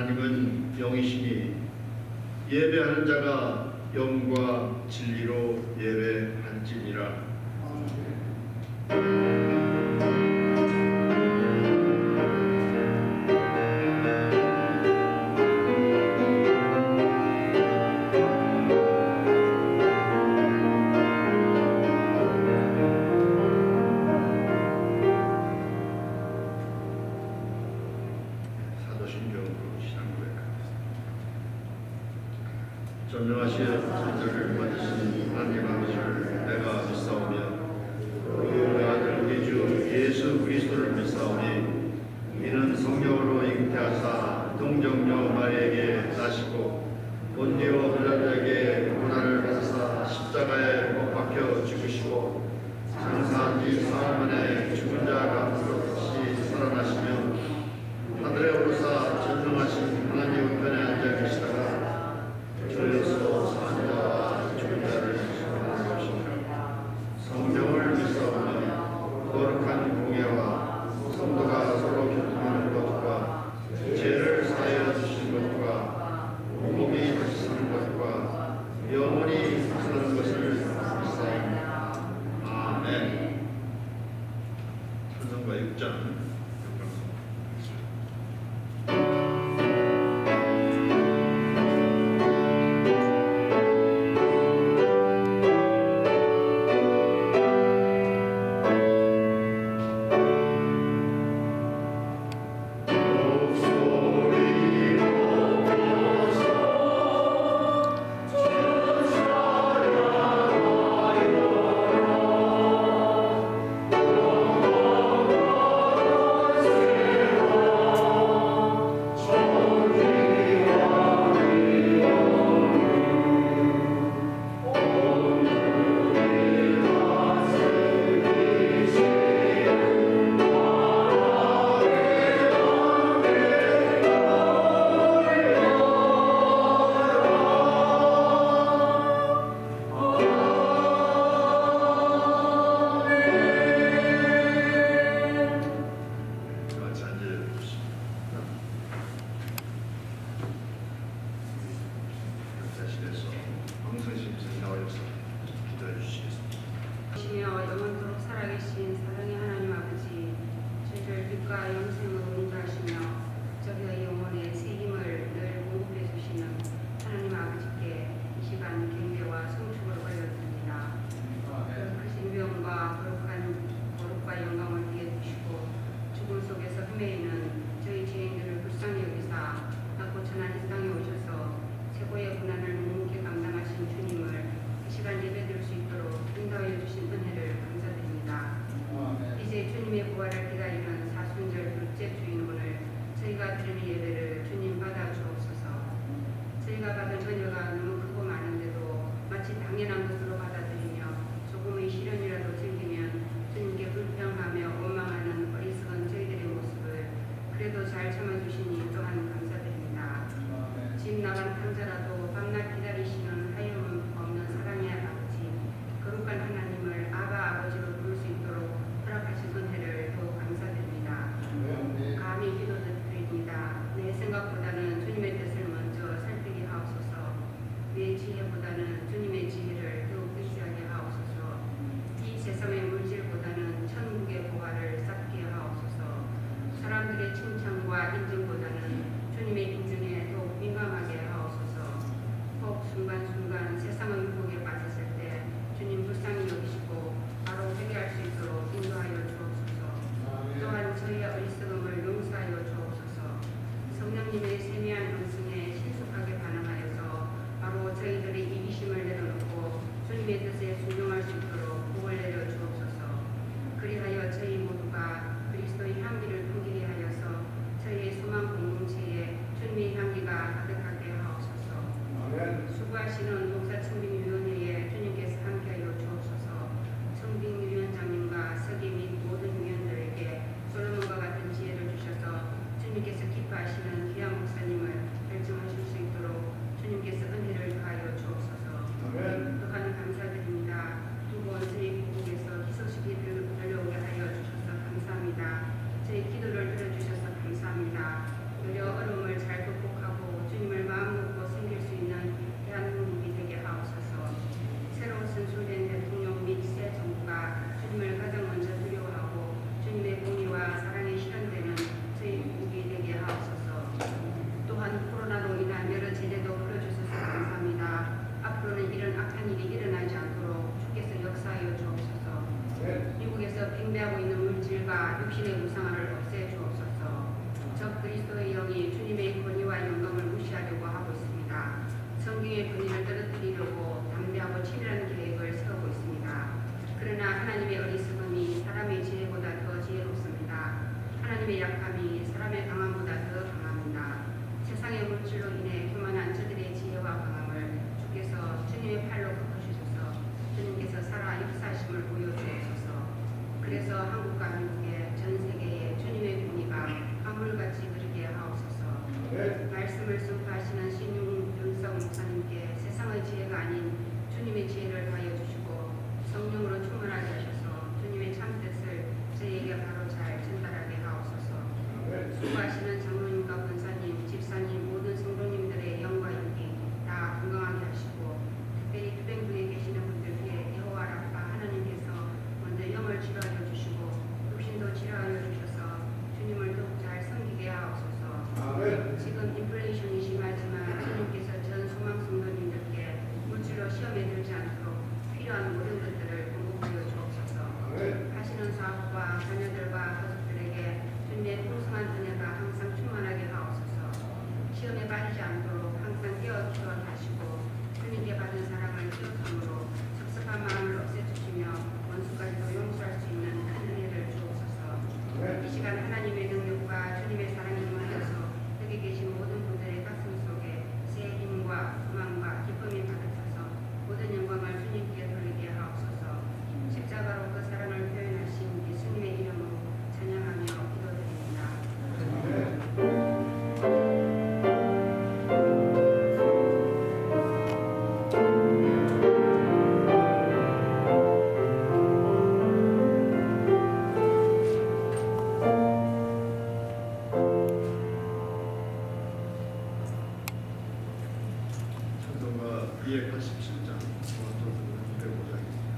하나님은 영이시니 예배하는 자가 영과 진리로 예배할지니라. 전능하신 천지를 만드신 하나님 아버지를 내가 믿사오며 그 아들 우리 주 예수 그리스도를 믿사오니 이는 성령으로 잉태하사 동정녀 마리에게 나시고 본디오 빌라도에게 고난을 받으사 십자가에 못 박혀 죽으시고 장사한 지 사흘 만에 죽은 자 가운데서 다시 살아나시며 하늘에 오르사 전능하신 하나님 우편에 앉아 계시다가 저희로서 사는 자와 죽은 자를 심판하는 것이니라. 성령을 믿사오며 거룩한 공예와 성도가 서로 교통하는 것과 죄를 사하여 주신 것과 몸이 다시 사는 것과 영원히 사는 것을 믿사옵니다. 아멘. 찬송가 6장 영원토록 살아계신 사랑의 하나님 아버지, 저희를 빛과 영생으로 인도하시며 저희의 영혼의 새 힘을 늘 공급해 주시는 하나님 아버지께 이 시간 경배와 성축을 올려드립니다. 크신 명과 거룩과 영광을 위해 주시고 죽음 속에서 헤매이는 저희 죄인들을 불쌍히 여기사 낮고 천한 이 땅에 오셔서 최고의 고난을 묵묵히 감당하신 주님을 이 시간 예배드릴 수 있도록 인도하여 주신 은혜를 감사드립니다. 이제 주님의 부활을 기다리는 사순절 둘째 주인 오늘 저희가 드리는 예배를 주님 받아 주옵소서. 저희가 받은 전혀가 너무 크고 많은데도 마치 당연한 것으로 받아들이며 조금의 시련이라도 즐기면 주님께 불평하며 원망하는 어리석은 저희들의 모습을 그래도 잘 참아주시니 또한 감사드립니다. 집 나간 탕자라도 밤낮 기다리시는 하염 없는 사랑의 아버지, 거룩한 하나님을 아버지로 부를 수 있도록 허락하신 은혜를 더욱 감사드립니다. 감히 기도드립니다. 내 생각보다는 주님의 뜻을 먼저 살피게 하옵소서. 내 지혜보다는 주님의 지혜를 더욱 주님의 군인을 떨어뜨리려고 담대하고 치밀한 계획을 세우고 있습니다. 그러나 하나님의 어리석음이 사람의 지혜보다 더 지혜롭습니다. 하나님의 약함이 사람의 강함보다 더 강합니다. 세상의 물질로 인해 교만한 저들의 지혜와 강함을 주께서 주님의 팔로 꺾어주셔서 주님께서 살아 역사하심을 보여주옵소서. 그래서 한국과 미국의 전 세계에 주님의 공의가 강물같이 흐르게 하옵소서. 말씀을 선포하시는 신윤석 목사님께 세상의 지혜가 아닌 주님의 지혜를 가하여 주시고 성령으로 충만하게 하셔서 주님의 참뜻을 저희에게 바로 잘 전달하게 하옵소서. 수고하시는 장로님과 권사님, 집사님, 모든 성도님들의 영과 육이 다 건강하게 하시고 특별히 투병중에 계시는 분들 위해 여호와 라파 하나님께서 먼저 영을 치료하여 주시고 육신도 치료하여 주셔서 주님을 더욱 잘 섬기게 하옵소서. 지금 인플레이션이 심하지만 주님께서 전 소망 성도님들께 물질로 시험에 들지 않도록 필요한 모든 것들을 공급하여 주옵소서. 하시는 사업과 자녀들과 가족들에게 주님의 풍성한 은혜가 항상 충만하게 하옵소서. 시험에 빠지지 않도록 항상 깨어주어 하시고 주님께 받은 사랑을 기억함으로 섭섭한 마음을 없애주시며 원수까지도 용서할 수 있는 큰 은혜를 주옵소서. 이 시간 하나님의 능력과 주님의 사랑이 임하여서 여기 계신 모든 분들의 가슴 속에 새 힘과 소망과 기쁨이 가득차서 모든 영광을 주님께 돌리게 하옵소서. 십자가로 그 사랑을 표현하신 예수님의 이름으로 찬양하며 기도드립니다. 찬송가 287장 원토부분 205장입니다.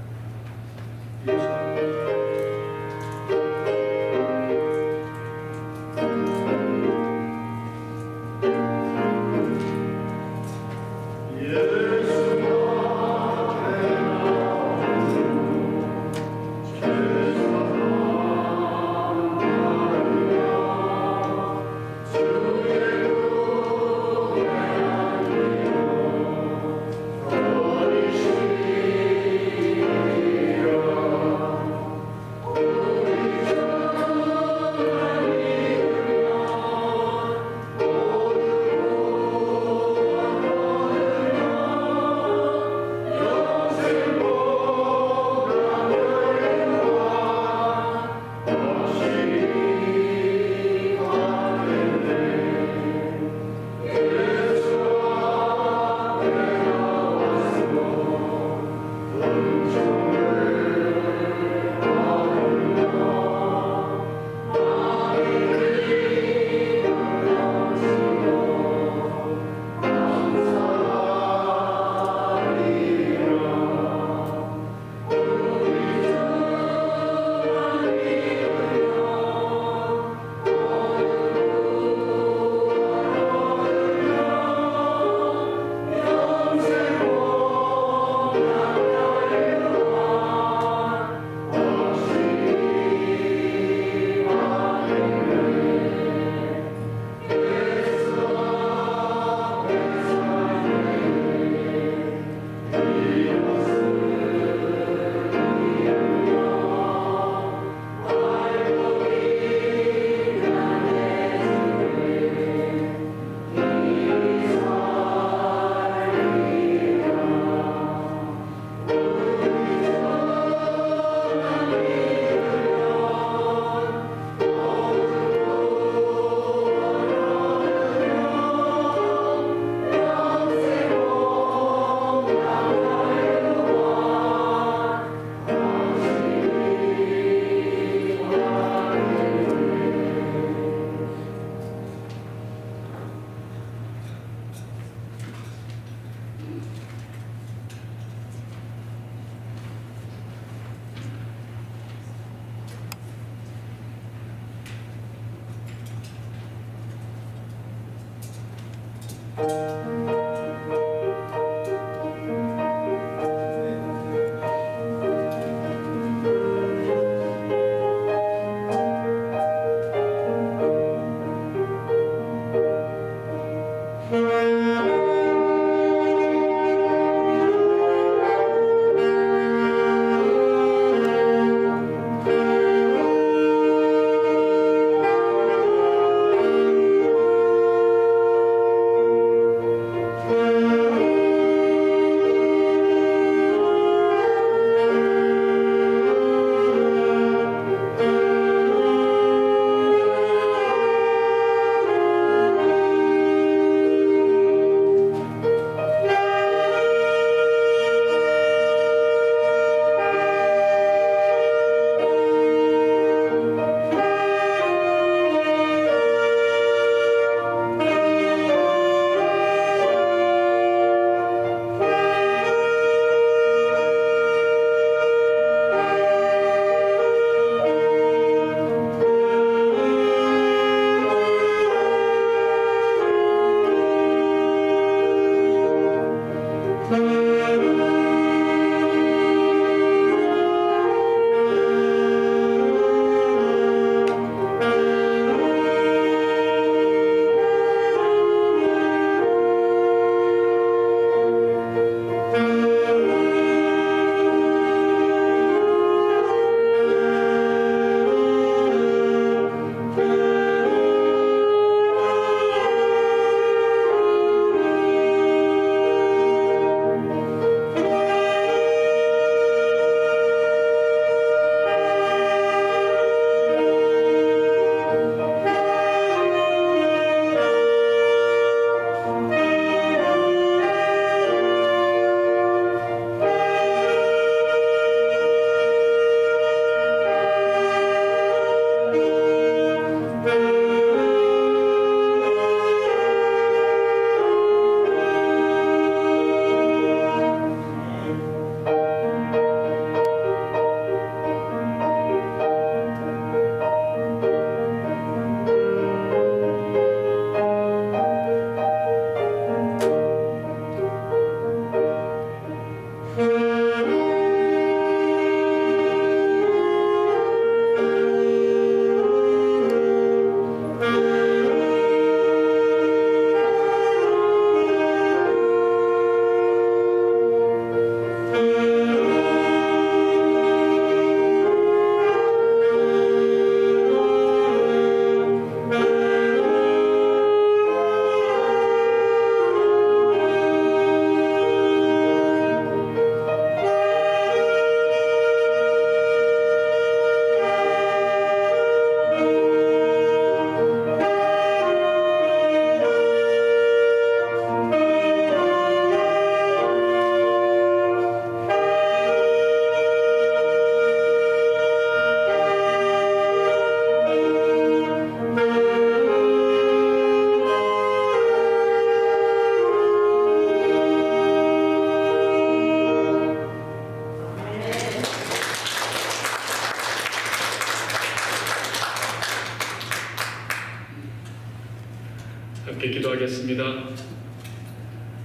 함께 기도하겠습니다.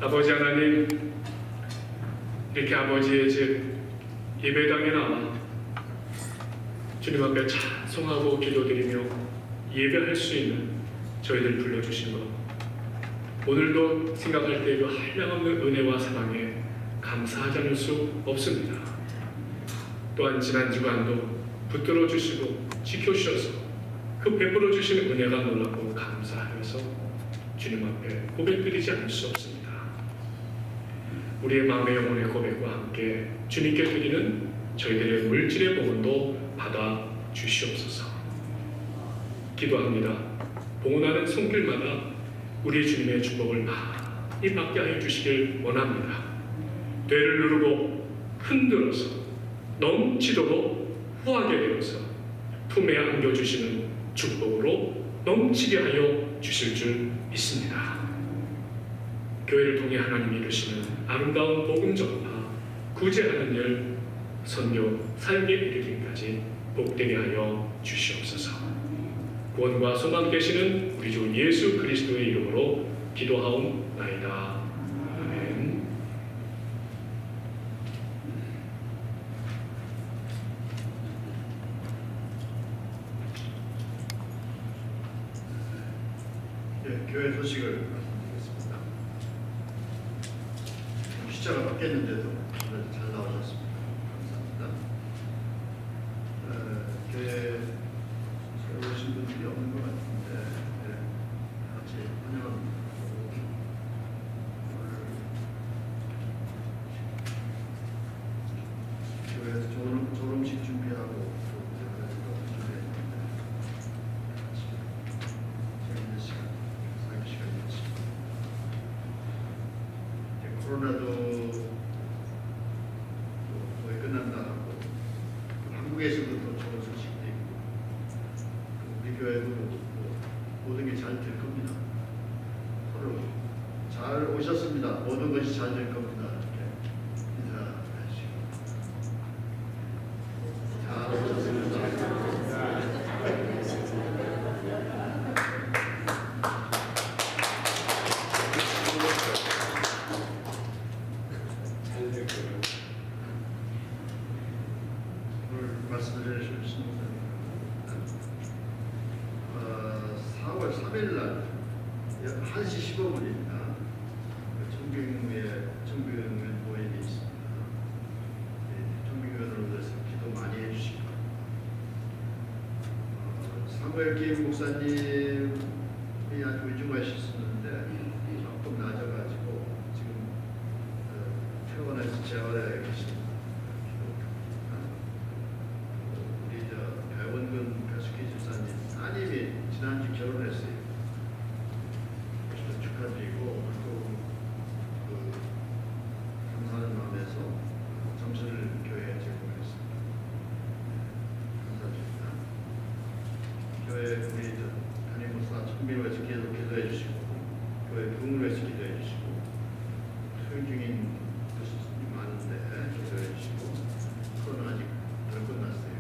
아버지 하나님, 이렇게 아버지의 집 예배당에 나와 주님 앞에 찬송하고 기도드리며 예배할 수 있는 저희들 불러주신 것, 오늘도 생각할 때 그 한량없는 은혜와 사랑에 감사하지 않을 수 없습니다. 또한 지난 주간도 붙들어 주시고 지켜주셔서 그 베풀어 주신 은혜가 놀랍고 감사하여서 주님 앞에 고백드리지 않을 수 없습니다. 우리의 마음의 영혼의 고백과 함께 주님께 드리는 저희들의 물질의 봉헌도 받아 주시옵소서. 기도합니다. 봉헌하는 손길마다 우리 주님의 축복을 많이 받게 하여 주시길 원합니다. 뇌를 누르고 흔들어서 넘치도록 후하게 되어서 품에 안겨주시는 축복으로 넘치게 하여 주실 줄 믿습니다. 교회를 통해 하나님이 이루시는 아름다운 복음 전파, 구제하는 일, 선교, 살게 이르기까지 복되게 하여 주시옵소서. 구원과 소망 되시는 우리 주 예수 그리스도의 이름으로 기도하옵나이다. 아멘. 교회 소식을 말씀드리겠습니다. 시차가 바뀌었는데도 잘 나오셨습니다. 감사합니다. 교회에 오신 분들이 없는 것 같은데 같이 환영합니다. 교회에서 좋은 음식 준비하고 코로나도 거의 끝난다 하고 한국에서도 또 좋은 소식도 있고 우리 교회도 모든 게 잘 될 겁니다. 서로 잘 오셨습니다. 모든 것이 잘 될 겁니다. 이렇게 인사하시고 잘 오셨습니다. 오늘 말씀을 해주신 신목사님 4월 3일 날 1시 15분입니다. 정경련 모임이 있습니다. 정경련으로 해서 기도 많이 해주시고 사무엘 기임 목사님이 아주 위중하셨었는데 조금 낮아가지고 지금 퇴원해서 재활에 계십니다. 우리 배원근 배숙희 집사님 따님이 지난주 결혼했어요. 축하드리고 또 감사하는 마음에서 점수를 교회에 제공했습니다. 감사드립니다. 교회 우리 담임 목사 천민호 에서 계속 기도해 주시고 교회 부흥을 해서 기도해 주시고 수행 중인 교수님 많은데 기도해 주시고 코로나 아직 덜 끝났어요.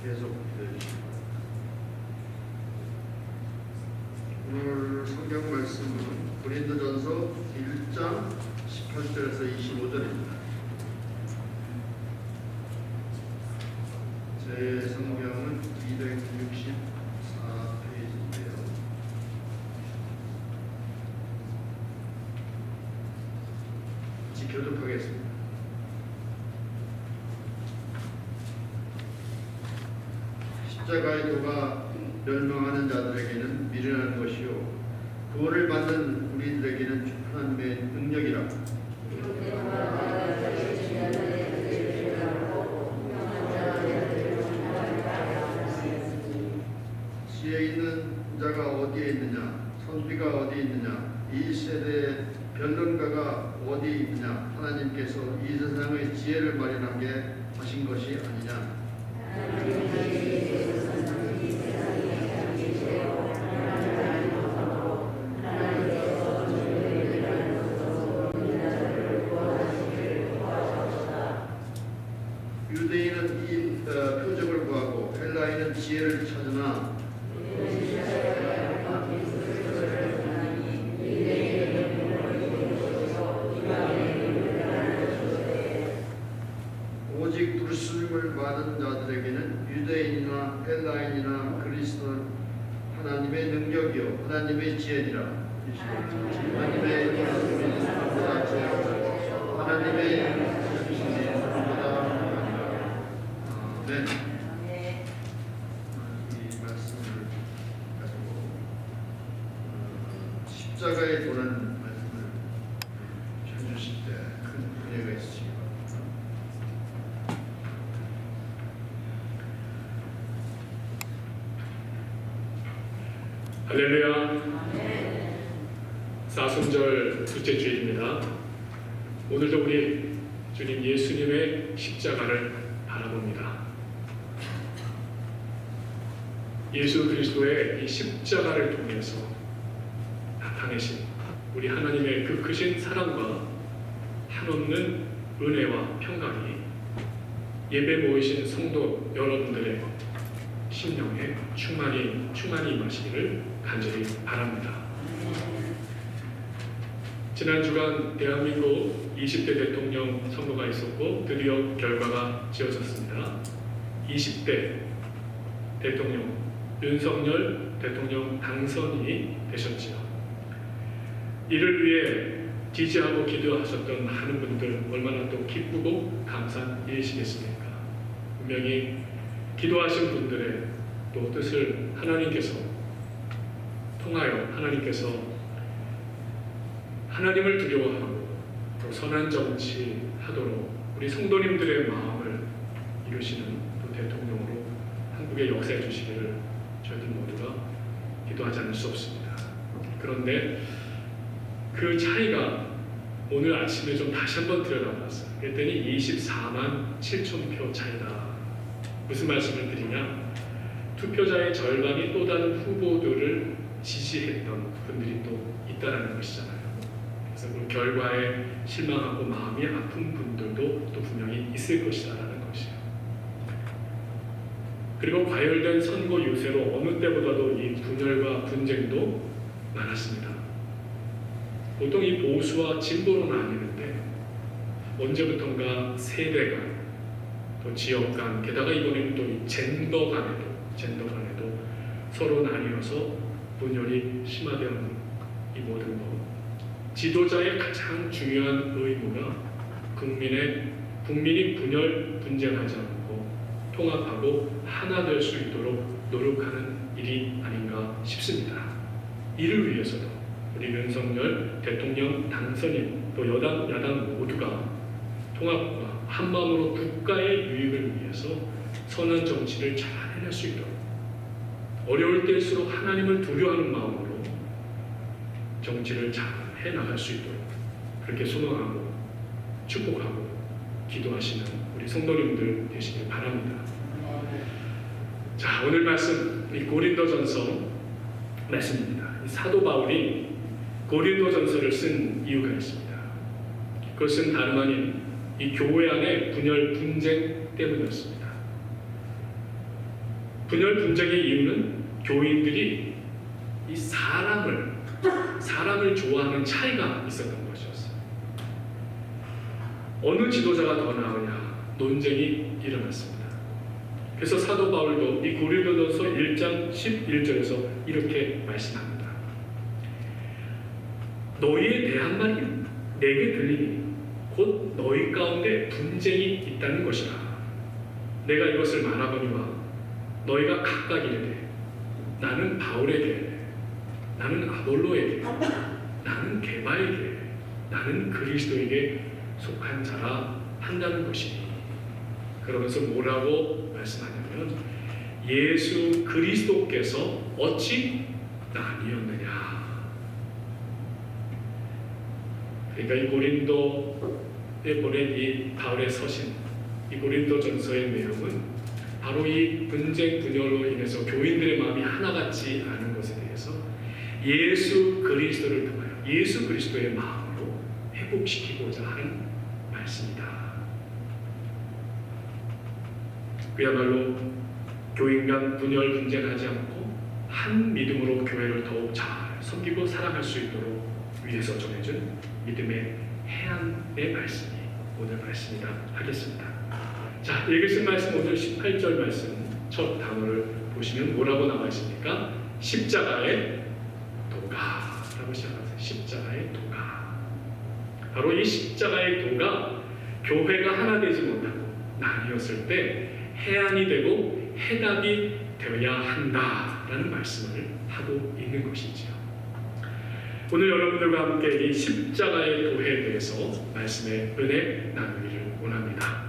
계속 기도해 주시고 오늘 성경 말씀은 고린도전서 1장 18절에서 25절입니다. 제 성경은 264페이지인데요. 같이 교독하겠습니다. 십자가의 도가 멸망하는 자들에게는 미련한 것이요 구원을 받는 우리들에게는 하나님의 능력이라. 지혜 있는 자가 어디에 있느냐? 선비가 어디 있느냐? 이 세대의 변론가가 어디 있느냐? 하나님께서 이 세상의 지혜를 마련하게 하신 것이 아니냐? 유대인은 이 표적을 구하고 헬라인은 지혜를 찾으나 오직 부르심을 받은 자들에게는 유대인이나 헬라인이나 그리스도는 하나님의 능력이요 하나님의 지혜니라. 하나님의 네. 이 말씀을 가지고 십자가에 도는 말씀을 해주실 때 큰 은혜가 있으시기 바랍니다. 할렐루야. 사순절 둘째 주일입니다. 오늘도 우리 주님 예수님의 십자가를 바라봅니다. 예수 그리스도의 이 십자가를 통해서 나타내신 우리 하나님의 그 크신 사랑과 한없는 은혜와 평강이 예배 모이신 성도 여러분들의 심령에 충만히 임하시기를 간절히 바랍니다. 지난 주간 대한민국 20대 대통령 선거가 있었고 드디어 결과가 지어졌습니다. 20대 대통령 윤석열 대통령 당선이 되셨지요. 이를 위해 지지하고 기도하셨던 많은 분들 얼마나 또 기쁘고 감사한 일이시겠습니까? 분명히 기도하신 분들의 또 뜻을 하나님께서 통하여 하나님께서 하나님을 두려워하고 또 선한 정치 하도록 우리 성도님들의 마음을 이루시는 또 대통령으로 한국에 역사해 주시기를 저희들 모두가 기도하지 않을 수 없습니다. 그런데 그 차이가 오늘 아침에 좀 다시 한번 들여다봤어요. 그랬더니 24만 7천 표 차이다. 무슨 말씀을 드리냐? 투표자의 절반이 또 다른 후보들을 지지했던 분들이 또 있다라는 것이잖아요. 그래서 그 결과에 실망하고 마음이 아픈 분들도 또 분명히 있을 것이다라는 것이에요. 그리고 과열된 선거 유세로 어느 때보다도 이 분열과 분쟁도 많았습니다. 보통 이 보수와 진보로 나뉘는데 언제부턴가 세대 간, 또 지역 간, 게다가 이번에는 또 이 젠더 간에도 서로 나뉘어서 분열이 심화되는 이 모든 것. 지도자의 가장 중요한 의무가 국민이 분쟁하지 않고 통합하고 하나 될 수 있도록 노력하는 일이 아닌가 싶습니다. 이를 위해서도 우리 윤석열 대통령 당선인 또 여당, 야당 모두가 통합과 한마음으로 국가의 유익을 위해서 선한 정치를 잘 해낼 수 있도록 어려울 때일수록 하나님을 두려워하는 마음으로 정치를 잘 해나갈 수 있도록 그렇게 소망하고 축복하고 기도하시는 우리 성도님들 되시길 바랍니다. 자, 오늘 말씀 이 고린도전서 말씀입니다. 이 사도 바울이 고린도전서를 쓴 이유가 있습니다. 그것은 다름 아닌 이 교회 안의 분열 분쟁 때문이었습니다. 분열 분쟁의 이유는 교인들이 이 사람을 좋아하는 차이가 있었던 것이었어요. 어느 지도자가 더 나으냐 논쟁이 일어났습니다. 그래서 사도 바울도 이 고린도전서 1장 11절에서 이렇게 말씀합니다. 너희에 대한 말이 내게 들리니 곧 너희 가운데 분쟁이 있다는 것이라. 내가 이것을 말하거니와 너희가 각각 이르되 나는 바울에게, 나는 아볼로에게, 나는 게바에게, 나는 그리스도에게 속한 자라 한다는 것이니. 그러면서 뭐라고 말씀하냐면 예수 그리스도께서 어찌 나뉘었느냐. 그러니까 이 고린도에 보낸 이 바울의 서신, 이 고린도전서의 내용은 바로 이 분쟁 분열로 인해서 교인들의 마음이 하나같지 않은 것에 대해서 예수 그리스도를 통하여 예수 그리스도의 마음으로 회복시키고자 하는 말씀이다. 그야말로 교인 간 분열 분쟁하지 않고 한 믿음으로 교회를 더욱 잘 섬기고 사랑할 수 있도록 위해서 전해준 믿음의 해안의 말씀이 오늘 말씀이다 하겠습니다. 자, 읽으신 말씀 오늘 18절 말씀 첫 단어를 보시면 뭐라고 나와 있습니까? 십자가의 도가라고 시작하세요. 십자가의 도가. 바로 이 십자가의 도가 교회가 하나 되지 못하고 나뉘었을 때 해안이 되고 해답이 되어야 한다라는 말씀을 하고 있는 것이지요. 오늘 여러분들과 함께 이 십자가의 도에 대해서 말씀의 은혜 나누기를 원합니다.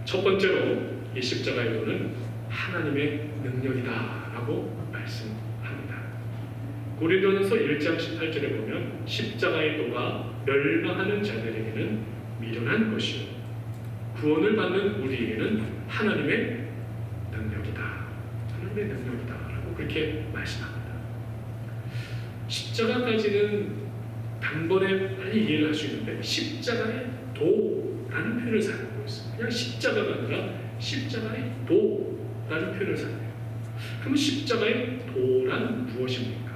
첫 번째로 이 십자가의 도는 하나님의 능력이다라고 말씀합니다. 고린도전서 1장 18절에 보면 십자가의 도가 멸망하는 자들에게는 미련한 것이요 구원을 받는 우리에게는 하나님의 능력이다. 하나님의 능력이다라고 그렇게 말씀합니다. 십자가까지는 단번에 빨리 이해를 할 수 있는데 십자가의 도라는 표현을 사용하고 있습니다. 그냥 십자가가 아니라 십자가의 도라는 표현을 사용해요. 그럼 십자가의 도란 무엇입니까?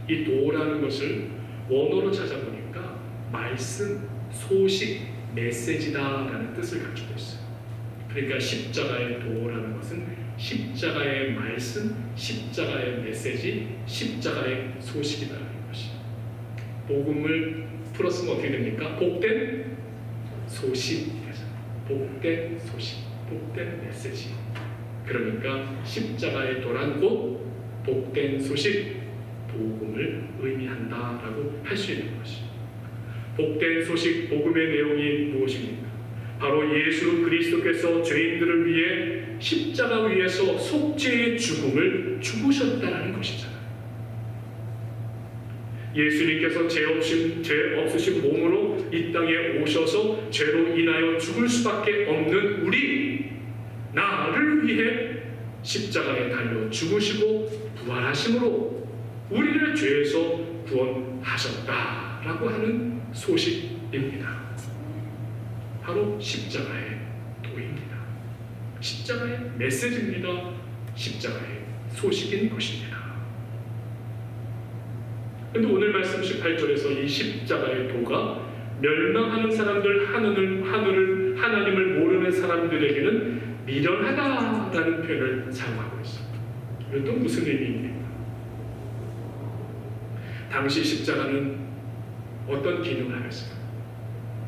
이 도라는 것을 원어로 찾아보니까 말씀, 소식, 메시지다라는 뜻을 가지고 있어요. 그러니까 십자가의 도라는 것은 십자가의 말씀, 십자가의 메시지, 십자가의 소식이라는 것이. 복음을 풀었으면 어떻게 됩니까? 복된 소식, 복된 소식, 복된 메시지. 그러니까 십자가의 도란 곧 복된 소식, 복음을 의미한다라고 할 수 있는 것이. 복된 소식, 복음의 내용이 무엇입니까? 바로 예수 그리스도께서 죄인들을 위해 십자가 위에서 속죄의 죽음을 죽으셨다는 것이잖아요. 예수님께서 죄 없으신 몸으로 이 땅에 오셔서 죄로 인하여 죽을 수밖에 없는 우리, 나를 위해 십자가에 달려 죽으시고 부활하심으로 우리를 죄에서 구원하셨다라고 하는 소식입니다. 바로 십자가의 도입니다. 십자가의 메시지입니다. 십자가의 소식인 것입니다. 그런데 오늘 말씀 18절에서 이 십자가의 도가 멸망하는 사람들, 하나님을 모르는 사람들에게는 미련하다라는 표현을 사용하고 있습니다. 이것도 무슨 의미입니까? 당시 십자가는 어떤 기능을 하였습니까?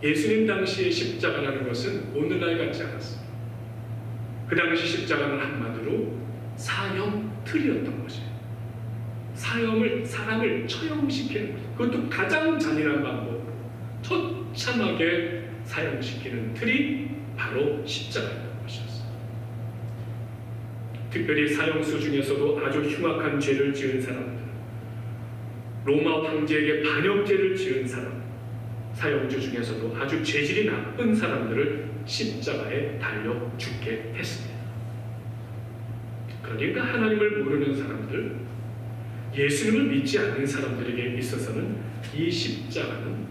예수님 당시의 십자가라는 것은 오늘날 같지 않았습니다. 그 당시 십자가는 한마디로 사형 틀이었던 것이에요. 사람을 처형시키는 것, 그것도 가장 잔인한 방법으로 처참하게 사형시키는 틀이 바로 십자가였던 것이었어요. 특별히 사형수 중에서도 아주 흉악한 죄를 지은 사람들, 로마 황제에게 반역죄를 지은 사람, 사형주 중에서도 아주 죄질이 나쁜 사람들을 십자가에 달려 죽게 했습니다. 그러니까 하나님을 모르는 사람들, 예수님을 믿지 않는 사람들에게 있어서는 이 십자가는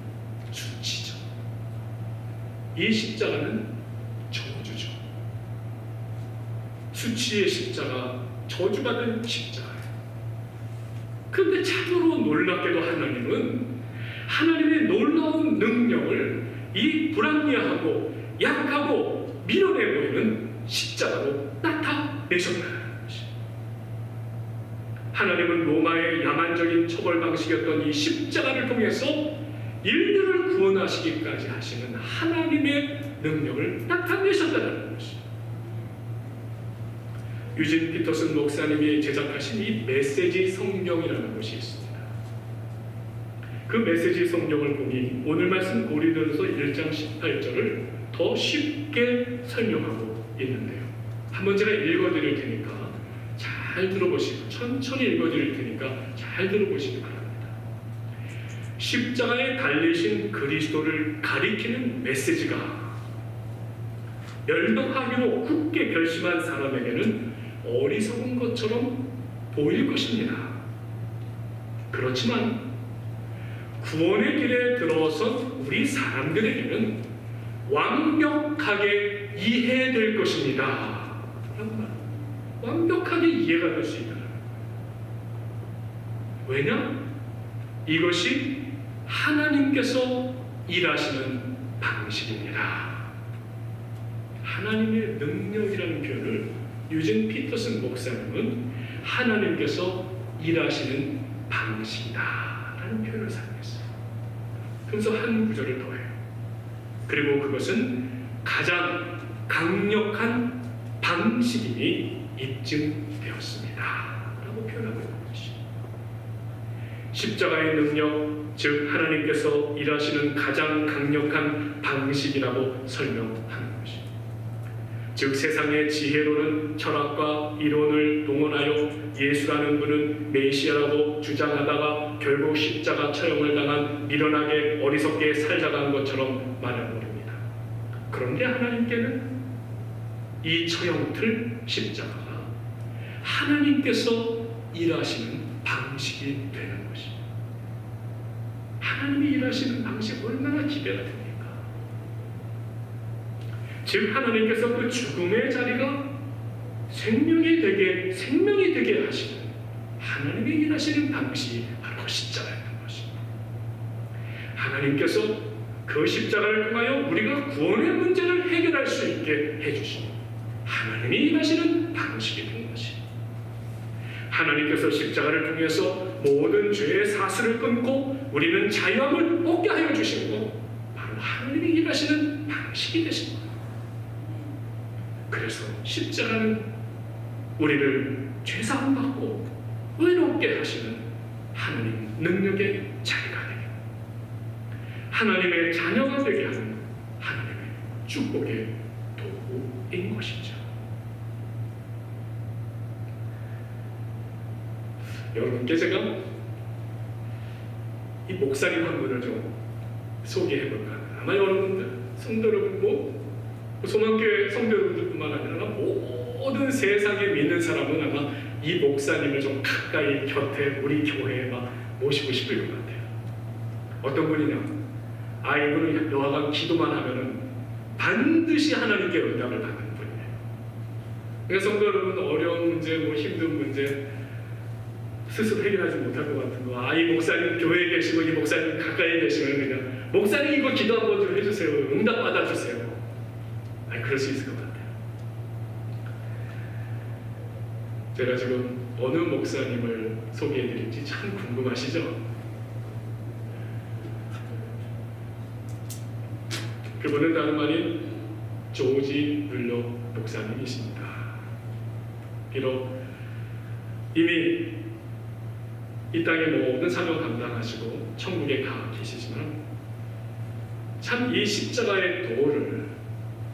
수치죠. 이 십자가는 저주죠. 수치의 십자가, 저주받은 십자가예요. 그런데 참으로 놀랍게도 하나님의 놀라운 능력을 이 불합리하고 약하고 미련해 보이는 십자가로 나타내셨다는 것이. 하나님은 로마의 야만적인 처벌 방식이었던 이 십자가를 통해서 인류를 구원하시기까지 하시는 하나님의 능력을 나타내셨다는 것이. 유진 피터슨 목사님이 제작하신 이 메시지 성경이라는 것이 있습니다. 그 메시지 성경을 보니 오늘 말씀 고린도전서 1장 18절을 더 쉽게 설명하고 있는데요. 한번 제가 읽어드릴 테니까 잘 들어보시고, 천천히 읽어드릴 테니까 잘 들어보시기 바랍니다. 십자가에 달리신 그리스도를 가리키는 메시지가 멸망하기로 굳게 결심한 사람에게는 어리석은 것처럼 보일 것입니다. 그렇지만 구원의 길에 들어선 우리 사람들에게는 완벽하게 이해될 것입니다. 완벽하게 이해가 될 수 있다. 왜냐? 이것이 하나님께서 일하시는 방식입니다. 하나님의 능력이라는 표현을 유진 피터슨 목사님은 하나님께서 일하시는 방식이다 라는 표현을 사용했어요. 그래서 한 구절을 더해요. 그리고 그것은 가장 강력한 방식임이 입증되었습니다 라고 표현하고 있는 것이죠. 십자가의 능력, 즉 하나님께서 일하시는 가장 강력한 방식이라고 설명하는 것이죠. 즉 세상의 지혜로는 철학과 이론을 동원하여 예수라는 분은 메시아라고 주장하다가 결국 십자가 처형을 당한 미련하게 어리석게 살다간 것처럼 말해버립니다. 그런데 하나님께는 이 처형틀 십자가가 하나님께서 일하시는 방식이 되는 것입니다. 하나님이 일하시는 방식이 얼마나 기대가 됩니까? 즉 하나님께서 그 죽음의 자리가 생명이 되게 하시는 하나님이 일하시는 방식이 바로 십자가였던 것입니다. 하나님께서 그 십자가를 통하여 우리가 구원의 문제를 해결할 수 있게 해주시니 하나님이 일하시는 방식이 된 것입니다. 하나님께서 십자가를 통해서 모든 죄의 사슬을 끊고 우리는 자유함을 얻게 하여 주시고 바로 하나님이 일하시는 방식이 되신 겁니다. 그래서 십자가는 우리를 죄사함받고 의롭게 하시는 하나님 능력의 자리가 되게, 하나님의 자녀가 되게 하는 하나님의 축복의 도구인 것이죠. 여러분께 제가 이 목사님 한 분을 좀 소개해 볼까 합니다. 아마 여러분들, 성도 여러분, 소망교회 성도 여러분들뿐만 아니라 모든 세상에 믿는 사람은 아마 이 목사님을 좀 가까이 곁에 우리 교회에 막 모시고 싶을 것 같아요. 어떤 분이냐? 이분은 여하간 기도만 하면은 반드시 하나님께 응답을 받는 분이에요. 그러니까 성도 여러분, 어려운 문제, 힘든 문제 스스로 해결하지 못할 것 같은 거, 이 목사님 교회에 계시고 이 목사님 가까이 계시면 그냥 목사님 이거 기도 한번 좀 해주세요. 응답 받아주세요. 그럴 수 있을 것 같아요. 제가 지금 어느 목사님을 소개해드릴지 참 궁금하시죠? 그분은 다름 아닌 조지 뮬러 목사님이십니다. 비록 이미 이 땅의 모든 사명 감당하시고 천국에 가 계시지만 참 이 십자가의 도를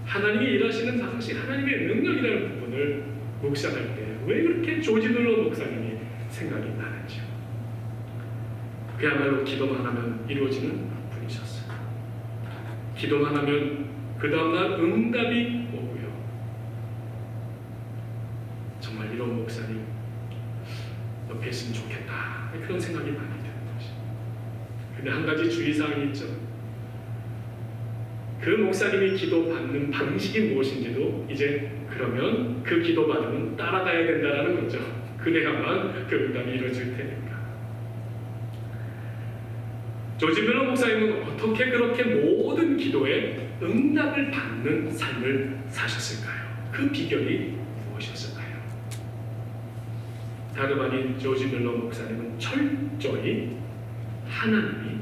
하나님이 일하시는 당시 하나님의 능력이라는 부분을 묵상할 때 왜 그렇게 조지 뮬러 목사님이 생각이 나는지요. 그야말로 기도만 하면 이루어지는 분이셨어요. 기도만 하면 그 다음날 응답이 오고요. 정말 이런 목사님 옆에 있으면 좋겠다, 그런 생각이 많이 드는 것이. 근데 한 가지 주의사항이 있죠. 그 목사님이 기도받는 방식이 무엇인지도 이제 그러면 그 기도받으면 따라가야 된다는 거죠. 그래야만 그 응답이 이루어질 테니까. 조지 뮬러 목사님은 어떻게 그렇게 모든 기도에 응답을 받는 삶을 사셨을까요? 그 비결이 무엇이었을까요? 다름 아닌 조지 뮬러 목사님은 철저히 하나님이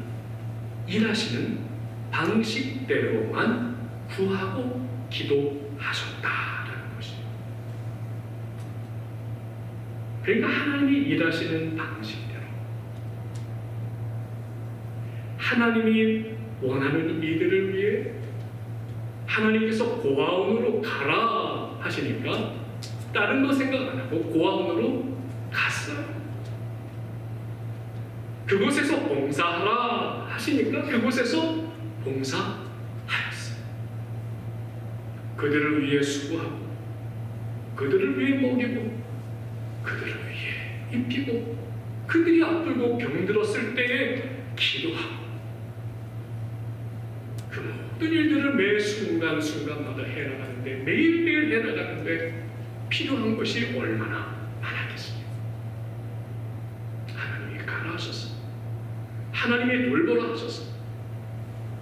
일하시는 방식대로만 구하고 기도하셨다라는 것이에요. 그러니까 하나님이 일하시는 방식대로, 하나님이 원하는 이들을 위해 하나님께서 고아원으로 가라 하시니까 다른 거 생각 안 하고 고아원으로 갔어요. 그곳에서 봉사하라 하시니까 그곳에서 봉사하였어요. 그들을 위해 수고하고, 그들을 위해 먹이고, 그들을 위해 입히고, 그들이 아프고 병들었을 때에 기도하고, 그 모든 일들을 매 순간순간마다 해나가는데, 매일매일 해나가는데 필요한 것이 얼마나 많았겠습니까? 하나님이 가라 하셔서, 하나님이 돌보라 하셔서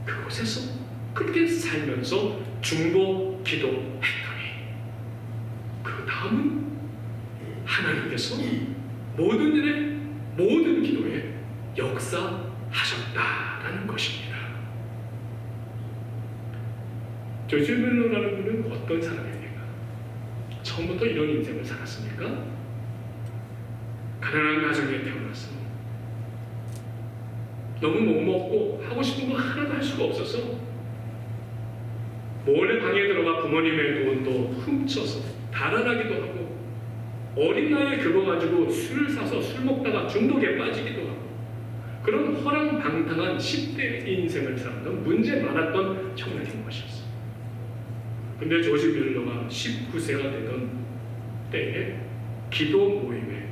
그곳에서 그렇게 살면서 중보 기도했더니 그 다음은 하나님께서 모든 일에, 모든 기도에 역사하셨다라는 것입니다. 조지 뮬러라는 분은 어떤 사람입니까? 처음부터 이런 인생을 살았습니까? 가난한 가정에 태어났어. 너무 못 먹고 하고 싶은 거 하나도 할 수가 없어서 몰래 방에 들어가 부모님의 돈도 훔쳐서 달아나기도 하고, 어린 나이에 그거 가지고 술을 사서 술 먹다가 중독에 빠지기도 하고, 그런 허랑방탕한 10대 인생을 살았던 문제 많았던 청년인 것이었어요. 근데 조지 뮬러가 19세가 되던 때에 기도 모임에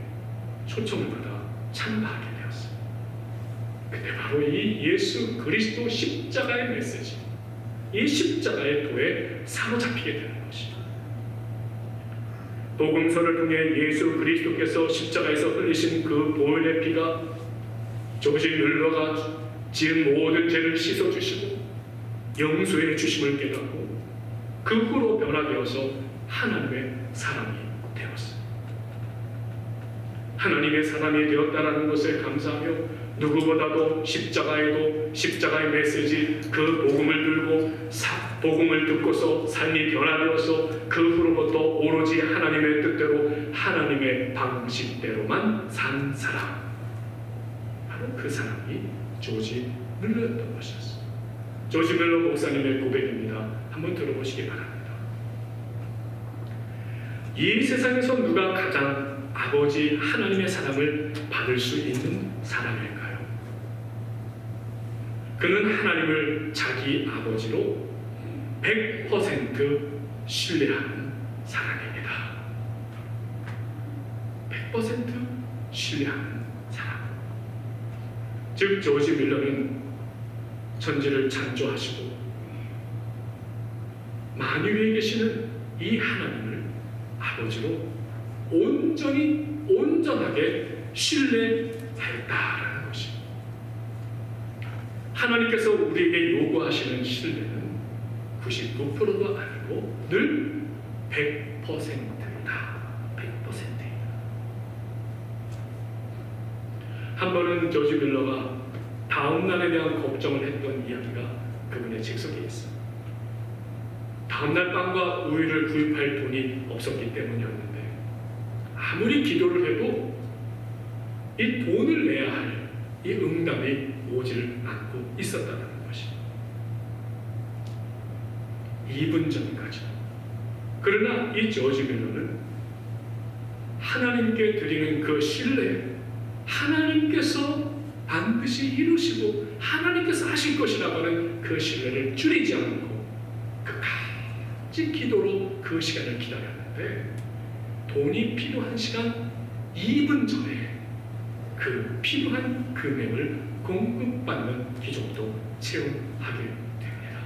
초청을 받아 참가하게 되었어요. 근데 바로 이 예수 그리스도 십자가의 메시지, 이 십자가의 도에 사로잡히게 되는 것이죠. 복음서를 통해 예수 그리스도께서 십자가에서 흘리신 그 보혈의 피가 조지 뮬러가 지은 모든 죄를 씻어주시고 용서해 주심을 깨닫고 그 후로 변화되어서 하나님의 사람이 되었어요. 하나님의 사람이 되었다는 것에 감사하며 누구보다도 십자가의 메시지, 그 복음을 들고 복음을 듣고서 삶이 변화되어서 그 후로부터 오로지 하나님의 뜻대로, 하나님의 방식대로만 산 사람, 바로 그 사람이 조지 뮬러였던 것이었어요. 조지 뮬러 목사님의 고백입니다. 한번 들어보시기 바랍니다. 이 세상에서 누가 가장 아버지 하나님의 사랑을 받을 수 있는 사람일까요? 그는 하나님을 자기 아버지로 100% 신뢰하는 사람입니다. 100% 신뢰하는 사람. 즉 조지 뮬러는 천지를 창조하시고 만유에 계시는 이 하나님을 아버지로 온전하게 신뢰하였다라는 것이, 하나님께서 우리에게 요구하시는 신뢰는 99%도 아니고 늘 100%다. 100%이다. 한 번은 조지 밀러가 다음 날에 대한 걱정을 했던 이야기가 그분의 책 속에 있어. 다음 날 빵과 우유를 구입할 돈이 없었기 때문이었는데 아무리 기도를 해도 이 돈을 내야 할 이 응답이 오지를 않고 있었다는 것이 2분 전까지. 그러나 이 조지 밀러는 하나님께 드리는 그 신뢰, 하나님께서 반드시 이루시고 하나님께서 하실 것이라고 하는 그 신뢰를 줄이지 않고 끝까지 기도로 그 시간을 기다렸는데 돈이 필요한 시간 2분 전에 그 필요한 금액을 공급받는 기적도 체험하게 됩니다.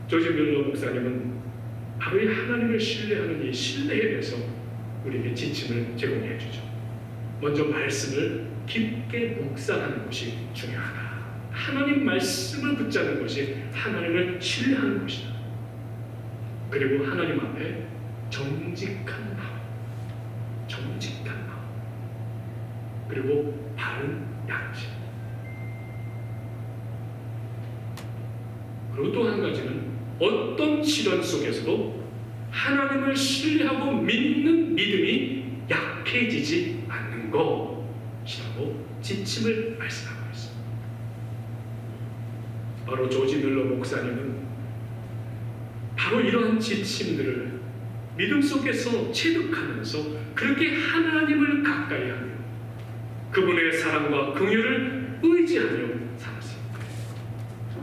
조지 밀러 목사님은 바로 이 하나님을 신뢰하는 이 신뢰에 대해서 우리에게 지침을 제공해 주죠. 먼저 말씀을 깊게 묵상하는 것이 중요하다. 하나님 말씀을 붙잡는 것이 하나님을 신뢰하는 것이다. 그리고 하나님 앞에 정직한 마음, 정직한 마음, 그리고 바른 양심. 그리고 또 한 가지는 어떤 시련 속에서도 하나님을 신뢰하고 믿는 믿음이 약해지지 않는 것이라고 지침을 말씀하고 있습니다. 바로 조지 밀러 목사님은 바로 이러한 지침들을 믿음 속에서 체득하면서 그렇게 하나님을 가까이 하며 그분의 사랑과 긍휼을 의지하며 살았습니다.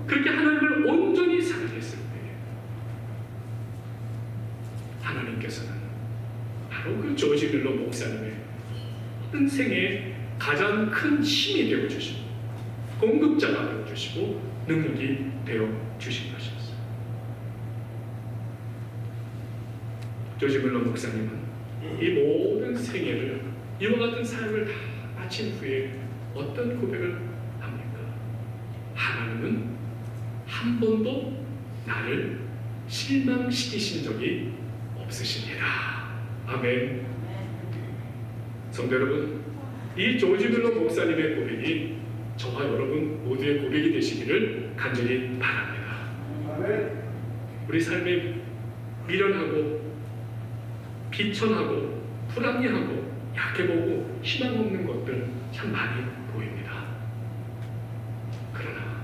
그렇게 하나님을 온전히 사랑했을 때 하나님께서는 바로 그 조지 밀러 목사님의 모든 생에 가장 큰 힘이 되어주시고 공급자가 되어주시고 능력이 되어주신 것이었습니다. 조지 밀러 목사님은 이 모든 생애를 이와 같은 삶을 다 마친 후에 어떤 고백을 합니까? 하나님은 한 번도 나를 실망시키신 적이 없으십니다. 아멘. 성도 여러분, 이 조지 밀러 목사님의 고백이 저와 여러분 모두의 고백이 되시기를 간절히 바랍니다. 아멘. 우리 삶에 미련하고 비천하고 불합리하고 약해보고 희망 없는 것들 참 많이 보입니다. 그러나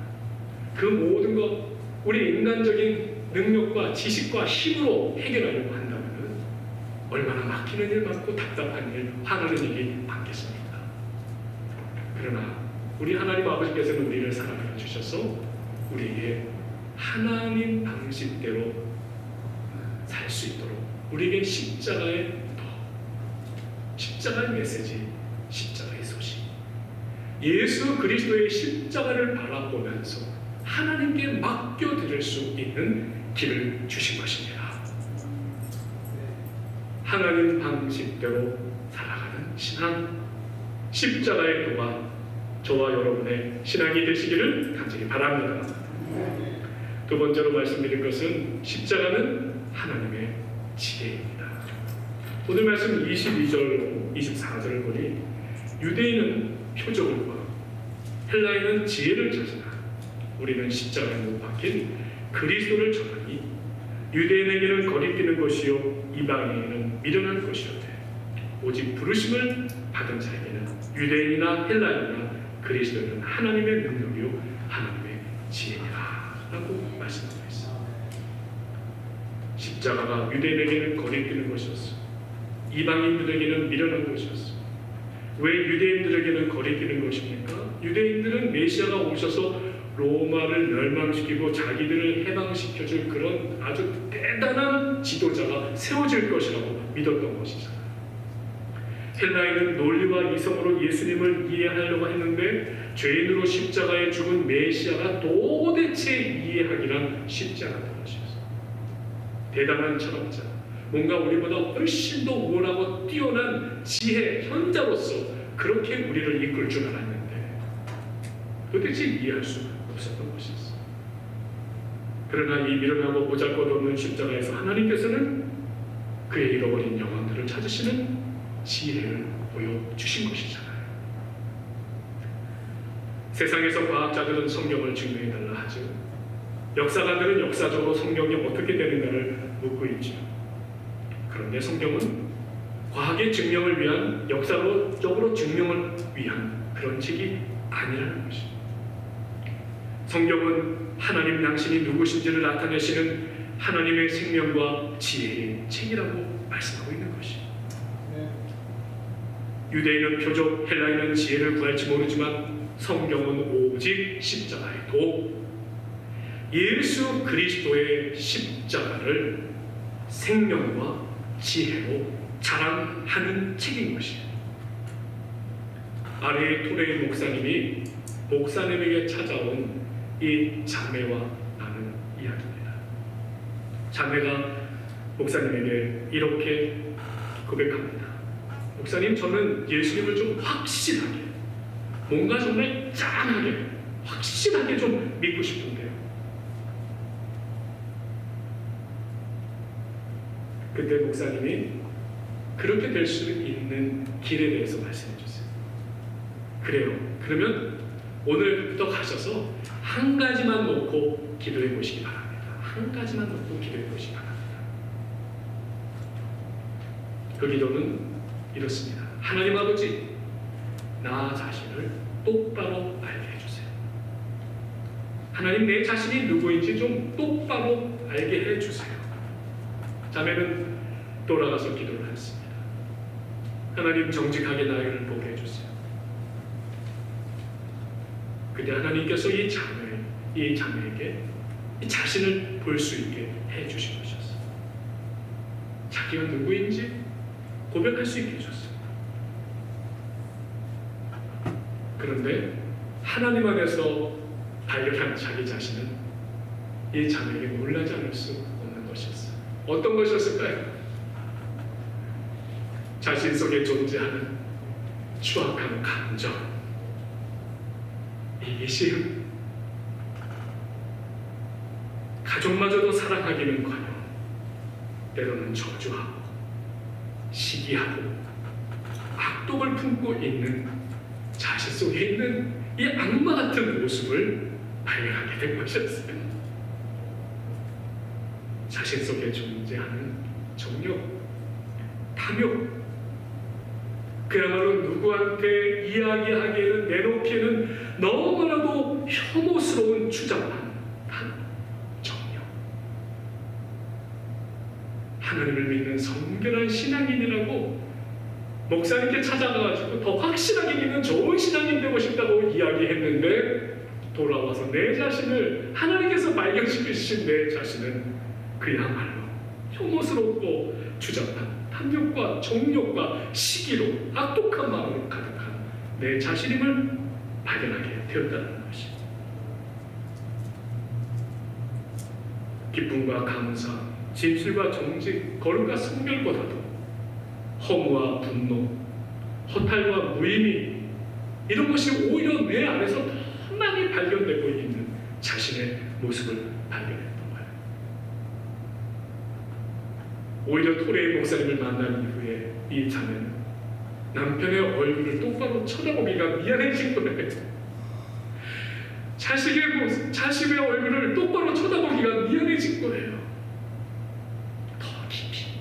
그 모든 것 우리 인간적인 능력과 지식과 힘으로 해결하려고 한다면 얼마나 막히는 일 많고 답답한 일, 화나는 일이 많겠습니까? 그러나 우리 하나님 아버지께서는 우리를 사랑해 주셔서 우리에게 하나님 방식대로 살 수 있도록 우리에게 십자가의 메시지, 십자가의 소식, 예수 그리스도의 십자가를 바라보면서 하나님께 맡겨드릴 수 있는 길을 주신 것입니다. 하나님 방식대로 살아가는 신앙, 십자가의 도가 저와 여러분의 신앙이 되시기를 간절히 바랍니다. 두 번째로 말씀드릴 것은 십자가는 하나님의 지혜입니다. 오늘 말씀 22절, 24절을 보니 유대인은 표적을 구하고 헬라인은 지혜를 찾으나 우리는 십자가에 못 박힌 그리스도를 전하니 유대인에게는 거리끼는 것이요 이방인에게는 미련한 것이오되 오직 부르심을 받은 자에게는 유대인이나 헬라인이나 그리스도는 하나님의 능력이요 하나님의 지혜니라 라고 말씀하고 있습니다. 십자가가 유대인에게는 거리끼는 것이었어. 이방인들에게는 미련한 것이었어. 왜 유대인들에게는 거리끼는 것입니까? 유대인들은 메시아가 오셔서 로마를 멸망시키고 자기들을 해방시켜줄 그런 아주 대단한 지도자가 세워질 것이라고 믿었던 것이잖아요. 헬라인은 논리와 이성으로 예수님을 이해하려고 했는데 죄인으로 십자가에 죽은 메시아가 도대체 이해하기란 쉽지 않았던 것이었어요. 대단한 철학자, 뭔가 우리보다 훨씬 더 우월하고 뛰어난 지혜, 현자로서 그렇게 우리를 이끌 줄 알았는데 도대체 이해할 수 없었던 것이었어. 그러나 이 미련하고 보잘것없는 십자가에서 하나님께서는 그의 잃어버린 영혼들을 찾으시는 지혜를 보여주신 것이잖아요. 세상에서 과학자들은 성경을 증명해달라 하죠. 역사가들은 역사적으로 성경이 어떻게 되는가를 묻고 있죠. 그런데 성경은 과학의 증명을 위한, 역사적으로 증명을 위한 그런 책이 아니라는 것입니다. 성경은 하나님 당신이 누구신지를 나타내시는 하나님의 생명과 지혜의 책이라고 말씀하고 있는 것입니다. 유대인은 표적, 헬라인은 지혜를 구할지 모르지만 성경은 오직 십자가의 도, 예수 그리스도의 십자가를 생명과 지혜로 자랑하는 책인 것입니다. 아레이 토레이 목사님이 목사님에게 찾아온 이 자매와 나는 이야기입니다. 자매가 목사님에게 이렇게 고백합니다. 목사님, 저는 예수님을 좀 확실하게, 뭔가 정말 짱하게, 확실하게 좀 믿고 싶은데요. 그때 목사님이 그렇게 될 수 있는 길에 대해서 말씀해 주세요. 그래요. 그러면 오늘부터 가셔서 한 가지만 놓고 기도해 보시기 바랍니다. 한 가지만 놓고 기도해 보시기 바랍니다. 그 기도는 이렇습니다. 하나님 아버지, 나 자신을 똑바로 알게 해주세요. 하나님, 내 자신이 누구인지 좀 똑바로 알게 해주세요. 자매는 돌아가서 기도를 했습니다. 하나님, 정직하게 나를 보게 해주세요. 그때 하나님께서 이 자매에게 이 자신을 볼 수 있게 해주신 것이었어요. 자기가 누구인지 고백할 수 있게 해줬어요. 그런데 하나님 안에서 발견한 자기 자신은 이 자매에게 놀라지 않을 수 없는 것이었어요. 어떤 것이었을까요? 자신 속에 존재하는 추악한 감정, 이기심, 가족마저도 사랑하기는커녕 때로는 저주하고 시기하고 악독을 품고 있는 자신 속에 있는 이 악마 같은 모습을 발견하게 된 것이었어요. 자신 속에 존재하는 정욕, 탐욕, 그야말로 누구한테 이야기하기에는, 내놓기에는 너무나도 혐오스러운 추잡한 정욕. 하나님을 믿는 성결한 신앙인이라고 목사님께 찾아가가지고 더 확실하게 믿는 좋은 신앙인 되고 싶다고 이야기했는데, 돌아와서 내 자신을, 하나님께서 발견시키신 내 자신은 그야말로 혐오스럽고 추잡한 탐욕과 정욕과 시기로 악독한 마음으로 가득한 내 자신임을 발견하게 되었다는 것이, 기쁨과 감사, 진실과 정직, 거룩과 성결보다도 허무와 분노, 허탈과 무의미, 이런 것이 오히려 내 안에서 더 많이 발견되고 있는 자신의 모습을 발견했던 거예요. 오히려 토레이 목사님을 만난 이후에 이 자매는 남편의 얼굴을 똑바로 쳐다보기가 미안해진 거예요. 자식의 얼굴을 똑바로 쳐다보기가 미안해진 거예요. 더 깊이,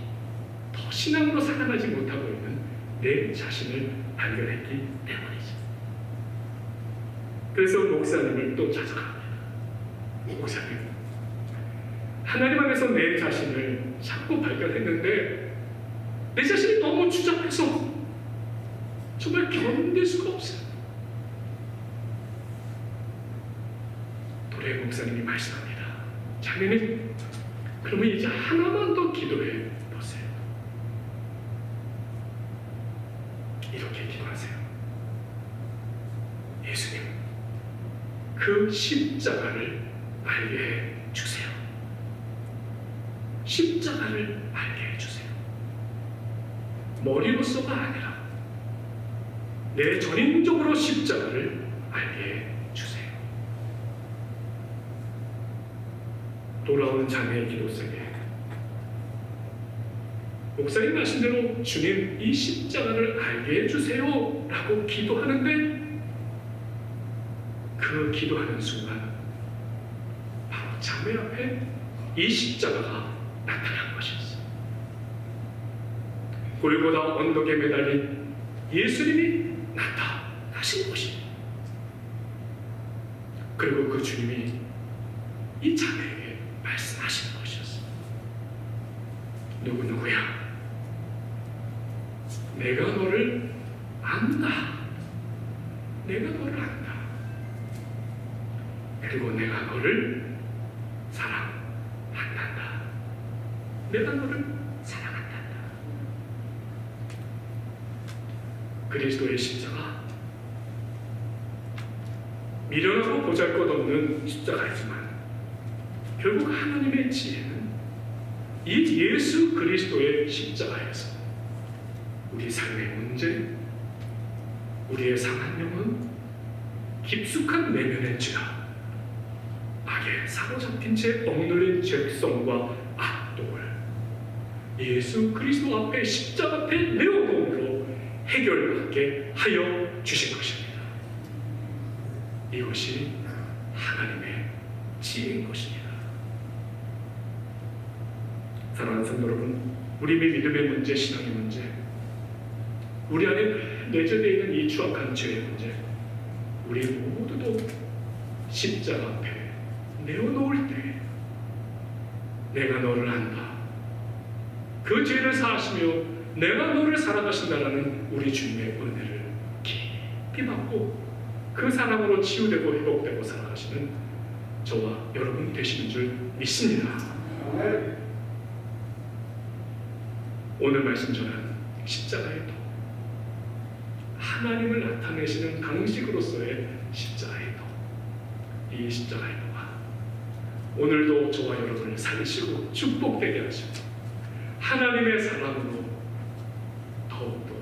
더 신앙으로 살아가지 못하고 있는 내 자신을 발견했기 때문이죠. 그래서 목사님을 또 찾아갑니다. 목사님, 하나님 안에서 내 자신을 자꾸 발견했는데 내 자신이 너무 추잡해서 정말 견딜 수가 없어요. 도레 목사님이 말씀합니다. 자매는 그러면 이제 하나만 더 기도해 보세요. 이렇게 기도하세요. 예수님, 그 십자가를 알게 해 주세요. 십자가를 알게 해주세요. 머리로서가 아니라 내 전인적으로 십자가를 알게 주세요. 돌아오는 자매의 기도 속에 목사님 말씀대로 주님 이 십자가를 알게 해주세요 라고 기도하는데 그 기도하는 순간 바로 자매 앞에 이 십자가가 나타난 것이었어요. 골고다 언덕에 매달린 예수님이 나타나신 것입니다. 그리고 그 주님이 이 자매에게 말씀하시는 것이었어요. 누구야? 내가 너를 안다. 내가 너를 안다. 그리고 내가 너를 사랑한다. 내가 너를 사랑한다. 그리스도의 십자가, 미련하고 보잘것없는 십자가이지만 결국 하나님의 지혜는 이 예수 그리스도의 십자가에서 우리 삶의 문제, 우리의 상한 영혼, 깊숙한 내면의 죄악, 악에 사로잡힌 채 억눌린 죄성과 악독을 예수 그리스도 앞에 십자가 앞에 내어놓음으로 해결하게 하여 주신 것입니다. 이것이 하나님의 지혜인 것입니다. 사랑하는 성도 여러분, 우리의 믿음의 문제, 신앙의 문제, 우리 안에 내재되어 있는 이 추악한 죄의 문제, 우리 모두도 십자가 앞에 내어놓을 때 내가 너를 안다, 그 죄를 사하시며 내가 너를 사랑하신다라는 우리 주님의 은혜를 깊이 받고 그 사랑으로 치유되고 회복되고 살아가시는 저와 여러분 되시는 줄 믿습니다. 오늘 말씀 전한 십자가의 도, 하나님을 나타내시는 방식으로서의 십자가의 도, 이 십자가의 도가 오늘도 저와 여러분을 살리시고 축복되게 하시고 하나님의 사랑으로 더욱더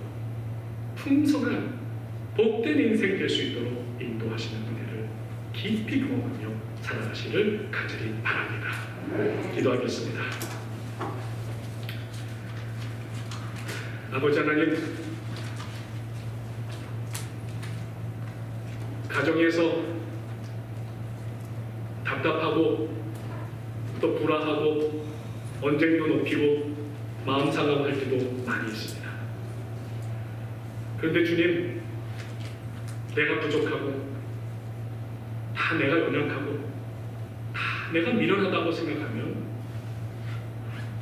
풍성한 복된 인생 될 수 있도록 인도하시는 은혜를 깊이 경험하며 살아가시를 간절히 바랍니다. 기도하겠습니다. 아버지 하나님, 가정에서 답답하고 또 불안하고 언쟁도 높이고 마음 상함할 때도 많이 있습니다. 그런데 주님, 내가 부족하고 다 내가 연약하고 다 내가 미련하다고 생각하면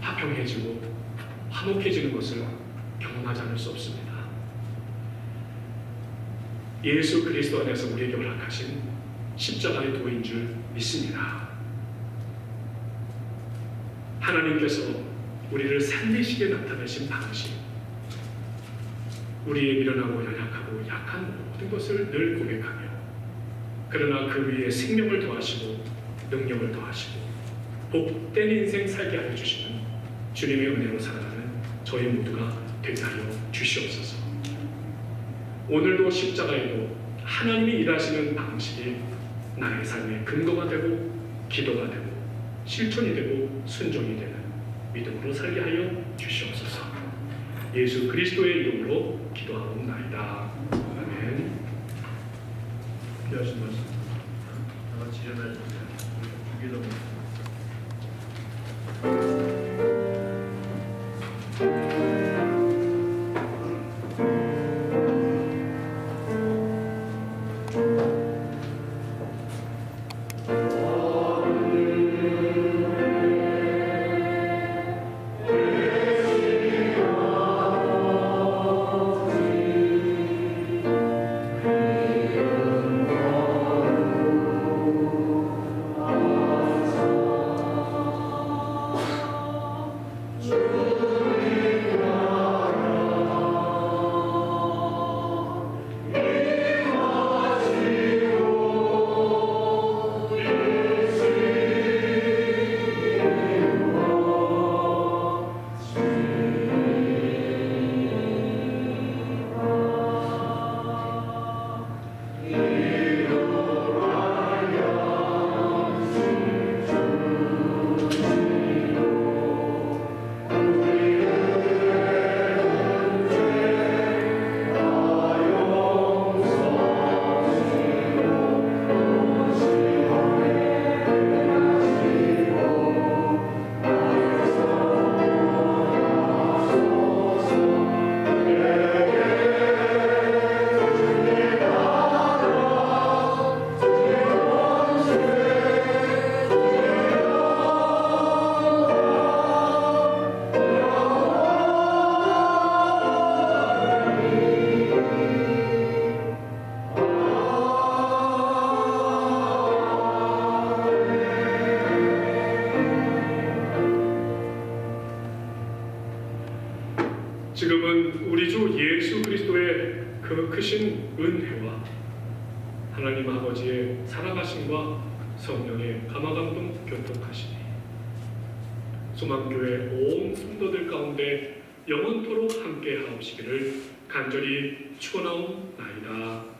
화평해지고 화목해지는 것을 경험하지 않을 수 없습니다. 예수 그리스도 안에서 우리에게 허락하신 십자가의 도인 줄 믿습니다. 하나님께서 우리를 살리시게 나타내신 방식, 우리의 미련하고 연약하고 약한 모든 것을 늘 고백하며 그러나 그 위에 생명을 더하시고 능력을 더하시고 복된 인생 살게 하여 주시는 주님의 은혜로 살아가는 저희 모두가 되게 하여 주시옵소서. 오늘도 십자가에도 하나님이 일하시는 방식이 나의 삶의 근거가 되고 기도가 되고 실천이 되고 순종이 되는 믿음으로 살게 하여 주시옵소서. 예수 그리스도의 이름으로 기도하옵나이다. 아멘. 필요하신 말씀 다 같이 일어나 주세요. 주기도문입니다. 주 크신 은혜와 하나님 아버지의 살아가심과 성령의 감화감동 교통하시니 소망교회 온 성도들 가운데 영원토록 함께 하옵시기를 간절히 축원하옵나이다.